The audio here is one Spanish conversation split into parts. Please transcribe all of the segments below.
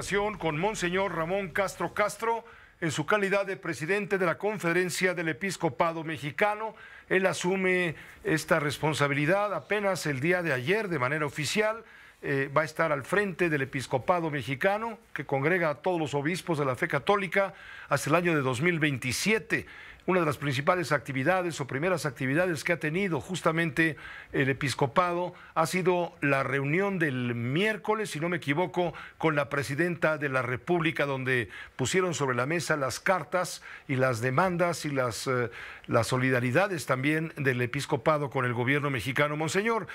comunicación con Monseñor Ramón Castro Castro en su calidad de presidente de la Conferencia del Episcopado Mexicano. Él asume esta responsabilidad apenas el día de ayer de manera oficial. Va a estar al frente del Episcopado Mexicano, que congrega a todos los obispos de la fe católica hasta el año de 2027. Una de las principales actividades o primeras actividades que ha tenido justamente el episcopado ha sido la reunión del miércoles, si no me equivoco, con la presidenta de la República, donde pusieron sobre la mesa las cartas y las demandas y las solidaridades también del episcopado con el gobierno mexicano. Monseñor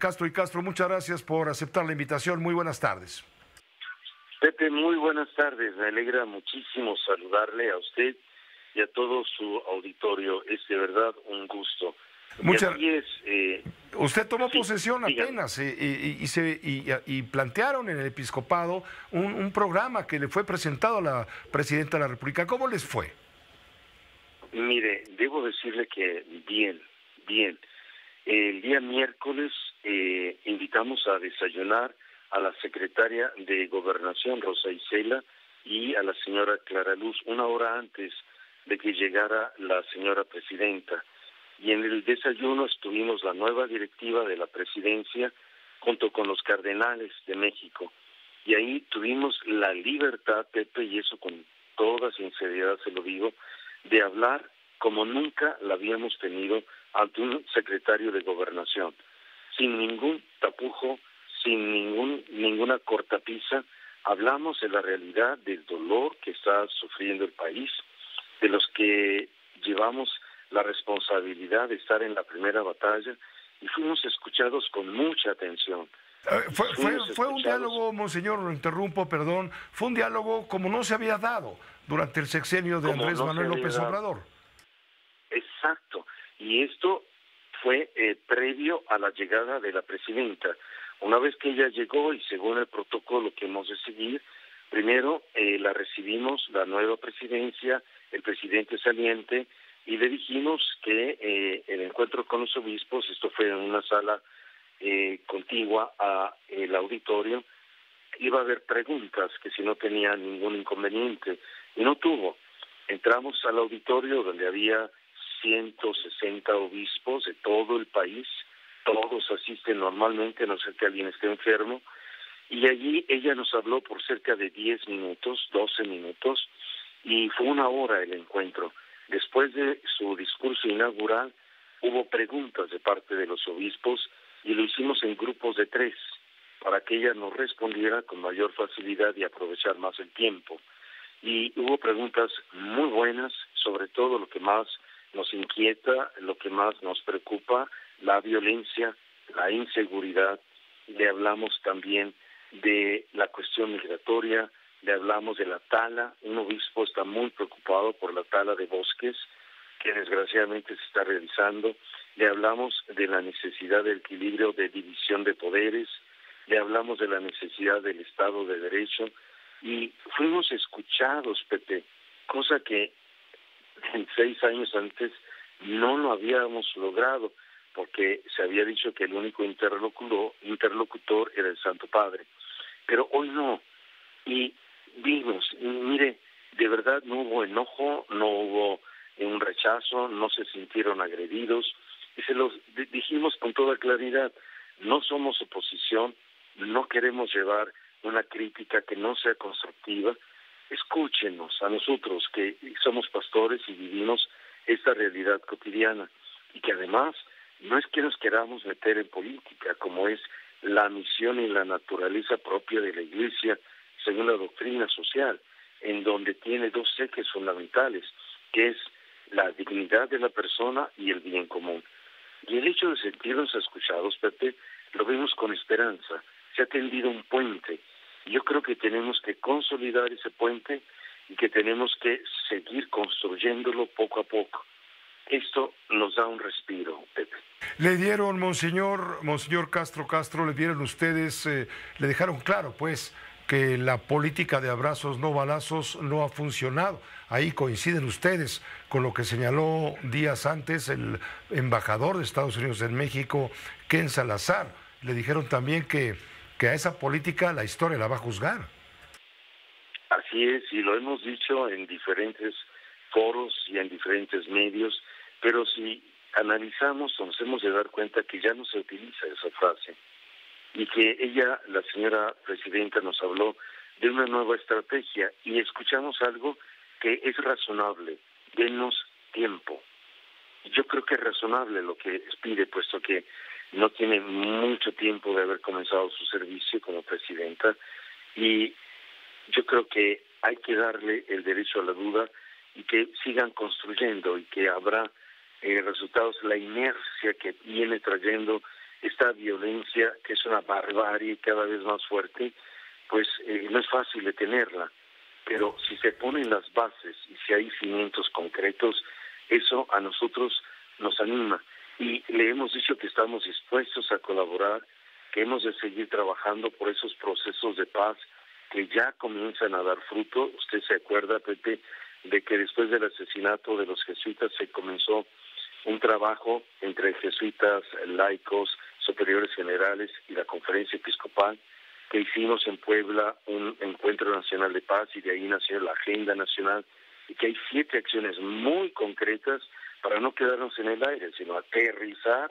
Castro y Castro, muchas gracias por aceptar la invitación. Muy buenas tardes. Pepe, muy buenas tardes. Me alegra muchísimo saludarle a usted y a todo su auditorio. Es de verdad un gusto. Usted tomó posesión apenas y plantearon en el episcopado un programa que le fue presentado a la presidenta de la República. ¿Cómo les fue? Mire, debo decirle que bien. El día miércoles invitamos a desayunar a la secretaria de Gobernación, Rosa Isela, y a la señora Clara Luz, una hora antes de que llegara la señora presidenta. Y en el desayuno estuvimos la nueva directiva de la presidencia junto con los cardenales de México. Y ahí tuvimos la libertad, Pepe, y eso con toda sinceridad se lo digo, de hablar como nunca la habíamos tenido ante un secretario de Gobernación, sin ningún tapujo, sin ninguna cortapisa. Hablamos de la realidad del dolor que está sufriendo el país, de los que llevamos la responsabilidad de estar en la primera batalla, y fuimos escuchados con mucha atención. Fue un diálogo, Monseñor, lo interrumpo, perdón, fue un diálogo como no se había dado durante el sexenio de Andrés Manuel López Obrador. Exacto, y esto fue previo a la llegada de la presidenta. Una vez que ella llegó, y según el protocolo que hemos de seguir, primero la recibimos, la nueva presidencia, el presidente saliente, y le dijimos que el encuentro con los obispos, esto fue en una sala contigua a el auditorio, iba a haber preguntas, que si no tenía ningún inconveniente, y no tuvo. Entramos al auditorio donde había 160 obispos de todo el país, todos asisten normalmente, a no ser que alguien esté enfermo, y allí ella nos habló por cerca de 10 minutos, 12 minutos, y fue una hora el encuentro. Después de su discurso inaugural, hubo preguntas de parte de los obispos, y lo hicimos en grupos de 3, para que ella nos respondiera con mayor facilidad y aprovechar más el tiempo. Y hubo preguntas muy buenas, sobre todo lo que más nos inquieta, lo que más nos preocupa, la violencia, la inseguridad. Le hablamos también de la cuestión migratoria, le hablamos de la tala. Un obispo está muy preocupado por la tala de bosques que desgraciadamente se está realizando. Le hablamos de la necesidad del equilibrio de división de poderes, le hablamos de la necesidad del Estado de Derecho, y fuimos escuchados, Pepe, cosa que en 6 años antes no lo habíamos logrado, porque se había dicho que el único interlocutor era el Santo Padre. Pero hoy no, y vimos, mire, de verdad no hubo enojo, no hubo un rechazo, no se sintieron agredidos, y se los dijimos con toda claridad: no somos oposición, no queremos llevar una crítica que no sea constructiva. Escúchenos a nosotros, que somos pastores y vivimos esta realidad cotidiana, y que además no es que nos queramos meter en política, como es la misión y la naturaleza propia de la Iglesia según la doctrina social, en donde tiene 2 ejes fundamentales, que es la dignidad de la persona y el bien común. Y el hecho de sentirnos escuchados, Pepe, lo vemos con esperanza. Se ha tendido un puente. Yo creo que tenemos que consolidar ese puente y que tenemos que seguir construyéndolo poco a poco. Esto nos da un respiro, Pepe. Le dieron, Monseñor Castro, le dieron ustedes, le dejaron claro, pues, que la política de abrazos no balazos no ha funcionado. Ahí coinciden ustedes con lo que señaló días antes el embajador de Estados Unidos en México, Ken Salazar. Le dijeron también que a esa política la historia la va a juzgar. Así es, y lo hemos dicho en diferentes foros y en diferentes medios, pero si analizamos, nos hemos de dar cuenta que ya no se utiliza esa frase y que ella, la señora presidenta, nos habló de una nueva estrategia y escuchamos algo que es razonable, denos tiempo. Yo creo que es razonable lo que pide, puesto que no tiene mucho tiempo de haber comenzado su servicio como presidenta, y yo creo que hay que darle el derecho a la duda y que sigan construyendo y que habrá resultados. La inercia que viene trayendo esta violencia, que es una barbarie cada vez más fuerte, pues no es fácil detenerla, pero si se ponen las bases y si hay cimientos concretos, eso a nosotros nos anima, y le hemos dicho que estamos dispuestos a colaborar, que hemos de seguir trabajando por esos procesos de paz que ya comienzan a dar fruto. Usted se acuerda, Pepe, de que después del asesinato de los jesuitas se comenzó un trabajo entre jesuitas, laicos, superiores generales y la Conferencia Episcopal, que hicimos en Puebla un encuentro nacional de paz, y de ahí nació la Agenda Nacional, y que hay 7 acciones muy concretas para no quedarnos en el aire, sino aterrizar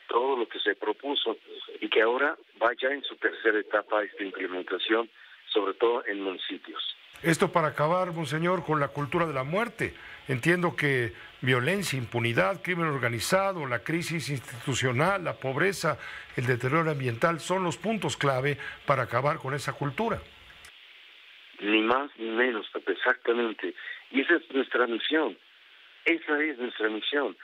todo lo que se propuso, y que ahora vaya en su tercera etapa esta implementación, sobre todo en municipios. Esto para acabar, monseñor, con la cultura de la muerte. Entiendo que violencia, impunidad, crimen organizado, la crisis institucional, la pobreza, el deterioro ambiental son los puntos clave para acabar con esa cultura. Ni más ni menos, exactamente. Y esa es nuestra misión. Esa es nuestra misión.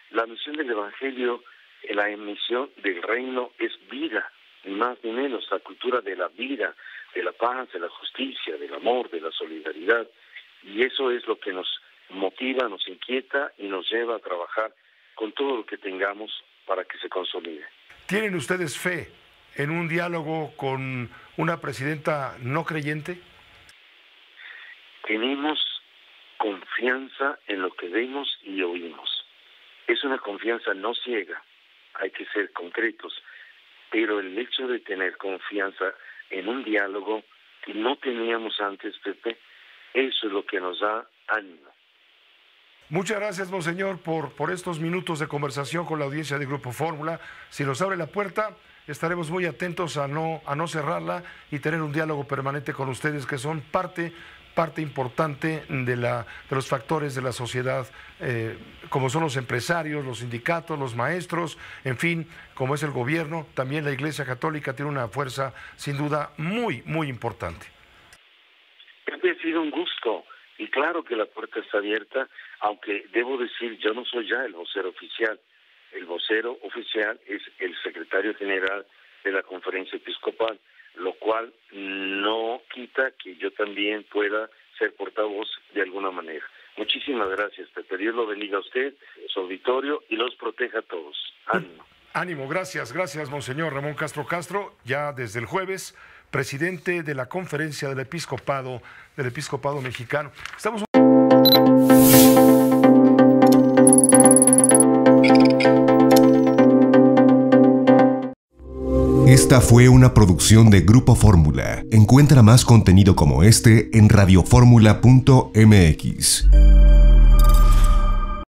La misión del Evangelio, la misión del reino es vida, ni más ni menos, la cultura de la vida, de la paz, de la justicia, del amor, de la solidaridad. Y eso es lo que nos motiva, nos inquieta y nos lleva a trabajar con todo lo que tengamos para que se consolide. ¿Tienen ustedes fe en un diálogo con una presidenta no creyente? Tenemos confianza en lo que vemos y oímos. Es una confianza no ciega, hay que ser concretos, pero el hecho de tener confianza en un diálogo que no teníamos antes, Pepe, eso es lo que nos da ánimo. Muchas gracias, monseñor, por estos minutos de conversación con la audiencia de Grupo Fórmula. Si nos abre la puerta, estaremos muy atentos a no cerrarla y tener un diálogo permanente con ustedes, que son parte importante de los factores de la sociedad, como son los empresarios, los sindicatos, los maestros, en fin, como es el gobierno. También la Iglesia Católica tiene una fuerza, sin duda, muy, muy importante. Ha sido un gusto, y claro que la puerta está abierta, aunque debo decir, yo no soy ya el vocero oficial. El vocero oficial es el secretario general de la Conferencia Episcopal, lo cual no quita que yo también pueda ser portavoz de alguna manera. Muchísimas gracias, Pepe. Dios lo bendiga a usted, su auditorio, y los proteja a todos. Ánimo. Ánimo, gracias, monseñor Ramón Castro Castro, ya desde el jueves, presidente de la Conferencia del Episcopado Mexicano. Estamos... Esta fue una producción de Grupo Fórmula. Encuentra más contenido como este en radioformula.mx.